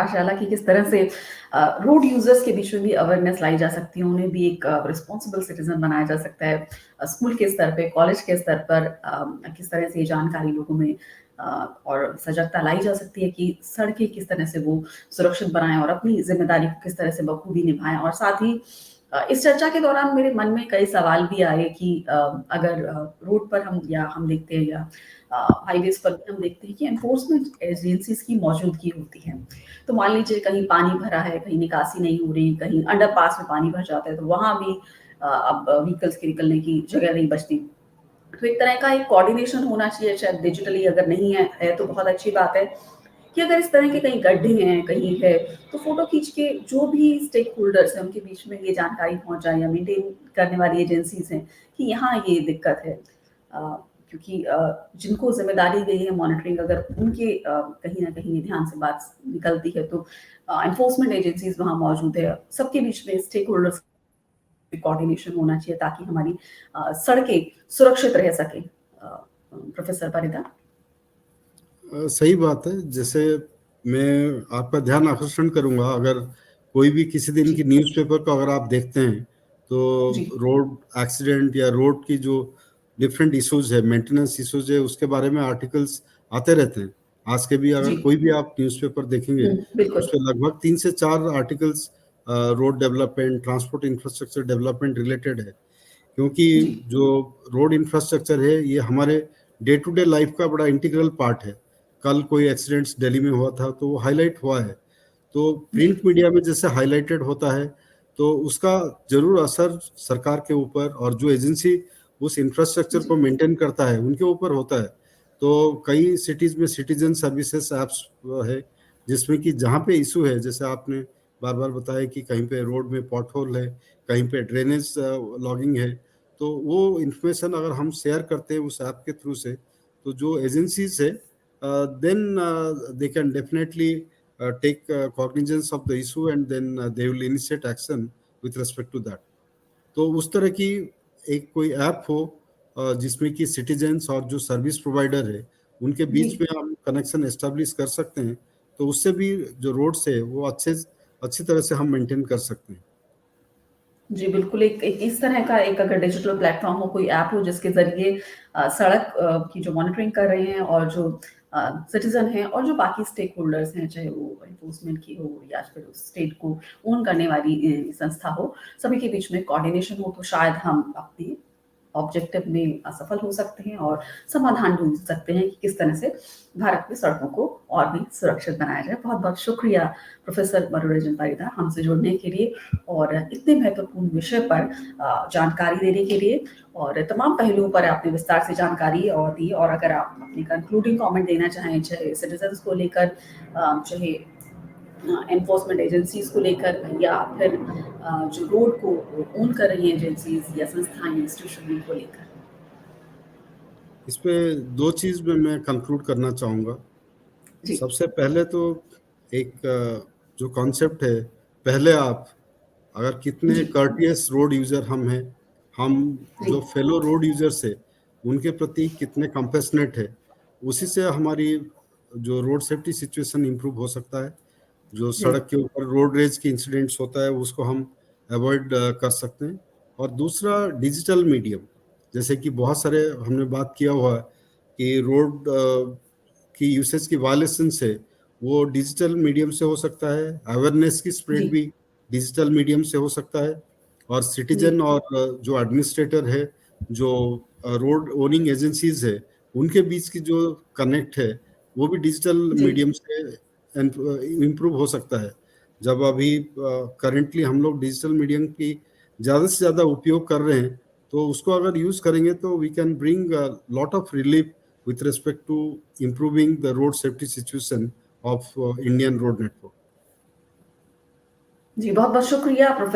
माशाल्लाह कि किस तरह से रोड यूज़र्स के बीच में भी अवेयरनेस लाई जा सकती है, उन्हें भी एक रिस्पॉन्सिबल सिटीज़न बनाया जा सकता है। स्कूल के स्तर पे, कॉलेज के स्तर पर किस तरह से ये जानकारी लोगों में और सजगता लाई जा सकती है कि सड़कें किस तरह से वो सुरक्षित बनाएँ और अपनी ज़िम्मेदारी को किस तरह से बखूबी निभाएँ। और साथ ही इस चर्चा के दौरान मेरे मन में कई सवाल भी आए कि अगर रोड पर हम देखते हैं या हाईवेज़ पर भी हम देखते हैं कि एनफोर्समेंट एजेंसीज़ की मौजूदगी होती है। तो मान लीजिए कहीं पानी भरा है, कहीं निकासी नहीं हो रही, कहीं अंडरपास में पानी भर जाता है, तो वहाँ भी अब व्हीकल्स के निकलने की जगह नहीं बचती। तो एक तरह का एक कोऑर्डिनेशन होना चाहिए, शायद डिजिटली अगर नहीं है तो बहुत अच्छी बात है कि अगर इस तरह के कहीं गड्ढे हैं, कहीं है, तो फ़ोटो खींच के जो भी स्टेक होल्डर्स हैं, उनके बीच में ये जानकारी पहुँच जाए या मेंटेन करने वाली एजेंसीज़ हैं कि यहाँ ये दिक्कत है। क्योंकि जिनको ज़िम्मेदारी दी है मॉनिटरिंग, अगर उनके कहीं न कहीं ध्यान से बात निकलती है, तो एनफोर्समेंट एजेंसीज़ वहाँ मौजूद है। सबके बीच में स्टेक होल्डर्स कोऑर्डिनेशन होना चाहिए ताकि हमारी सड़कें सुरक्षित रह सकें। प्रोफ़ेसर परिदा? सही बात है। जैसे मैं आपका ध्यान आकर्षण करूंगा, अगर कोई भी किसी दिन की जी, न्यूज़पेपर को अगर आप देखते हैं तो जी, रोड एक्सीडेंट या रोड की जो डिफरेंट इश्यूज है, मेंटेनेंस इश्यूज है, उसके बारे में आर्टिकल्स आते रहते हैं। आज के भी अगर जी। कोई भी आप न्यूज़पेपर देखेंगे हुँ, उस बिल्कुल। पर लगभग 3 से 4 articles road development, transport infrastructure development related है। क्योंकि जी, जो रोड इंफ्रास्ट्रक्चर है ये हमारे डे टू डे लाइफ का बड़ा इंटीग्रल पार्ट है। कल कोई एक्सीडेंट्स दिल्ली में हुआ था तो वो हाईलाइट हुआ है। तो जी, प्रिंट मीडिया में जैसे हाईलाइटेड होता है तो उसका जरूर असर सरकार के ऊपर और जो एजेंसी उस इंफ्रास्ट्रक्चर को जी, मेंटेन करता है उनके ऊपर होता है। तो कई सिटीज में सिटीजन सर्विसेज ऐप्स है जिसमें कि जहाँ पे इशू है, जैसे आपने बार बार बताया कि कहीं पे रोड में पॉट होल है, कहीं पे ड्रेनेज लॉगिंग है, तो वो इंफॉर्मेशन अगर हम शेयर करते हैं उस ऐप के थ्रू से, तो जो एजेंसीज है then they can definitely take cognizance of the issue and then they will initiate action with respect to that. तो उस तरह की एक कोई ऐप हो जिसमें कि सिटीजन्स और जो सर्विस प्रोवाइडर है उनके जी। बीच में हम कनेक्शन एस्टेब्लिश कर सकते हैं, तो उससे भी जो रोड्स है वो अच्छी तरह से हम मेंटेन कर सकते हैं। जी, बिल्कुल, एक एक इस तरह का एक अगर डिजिटल प्लेटफ़ॉर्म हो, कोई ऐप हो जिसके ज़रिए सड़क की जो मॉनिटरिंग कर रहे हैं और जो सिटीज़न हैं और जो बाकी स्टेक होल्डर्स हैं, चाहे वो एनफोर्समेंट की हो या फिर उस स्टेट को ओन करने वाली संस्था हो, सभी के बीच में कोऑर्डिनेशन हो, तो शायद हम अपने ऑब्जेक्टिव में असफल हो सकते हैं और समाधान ढूँढ सकते हैं कि किस तरह से भारत में सड़कों को और भी सुरक्षित बनाया जाए। बहुत-बहुत शुक्रिया प्रोफ़ेसर मनोरंजन परिदा हमसे जुड़ने के लिए और इतने महत्वपूर्ण विषय पर जानकारी देने के लिए और तमाम पहलुओं पर आपने विस्तार से जानकारी और दी। और अगर आप अपनी कंक्लूडिंग कमेंट देना चाहें, चाहे सिटीज़न्स को लेकर चाहे एनफोर्समेंट एजेंसीज़ को लेकर या फिर जो रोड को ओन कर रही हैं एजेंसीज़ या संस्थाएँ, इंस्टीट्यूशन उनको लेकर। इस पे दो चीज में मैं कंक्लूड करना चाहूंगा। जी, सबसे पहले तो एक जो कॉन्सेप्ट है, पहले आप अगर कितने जी, कर्टियस रोड यूजर हम जी, जो फेलो रोड यूजर्स है उनके प्रति कितने कंपेशनेट है, उसी से हमारी जो रोड सेफ्टी सिचुएशन इंप्रूव हो सकता है। जो जी, सड़क के ऊपर रोड रेज की इंसिडेंट्स होता है उसको हम अवॉइड कर सकते हैं। और दूसरा डिजिटल मीडियम, जैसे कि बहुत सारे हमने बात किया हुआ है कि रोड की यूसेज की वायलेशन से वो डिजिटल मीडियम से हो सकता है, अवेयरनेस की जी, स्प्रेड भी डिजिटल मीडियम से हो सकता है। और जी, सिटीजन और जो एडमिनिस्ट्रेटर है, जो रोड ओनिंग एजेंसीज है, उनके बीच की जो कनेक्ट है वो भी डिजिटल जी, मीडियम से इम्प्रूव हो सकता है। जब अभी करेंटली हम लोग डिजिटल मीडियम की ज़्यादा से ज़्यादा उपयोग कर रहे हैं, तो उसको अगर यूज़ करेंगे तो we can bring lot of relief with respect to improving the road safety situation of Indian road network. जी, बहुत-बहुत शुक्रिया प्रोफ़ेसर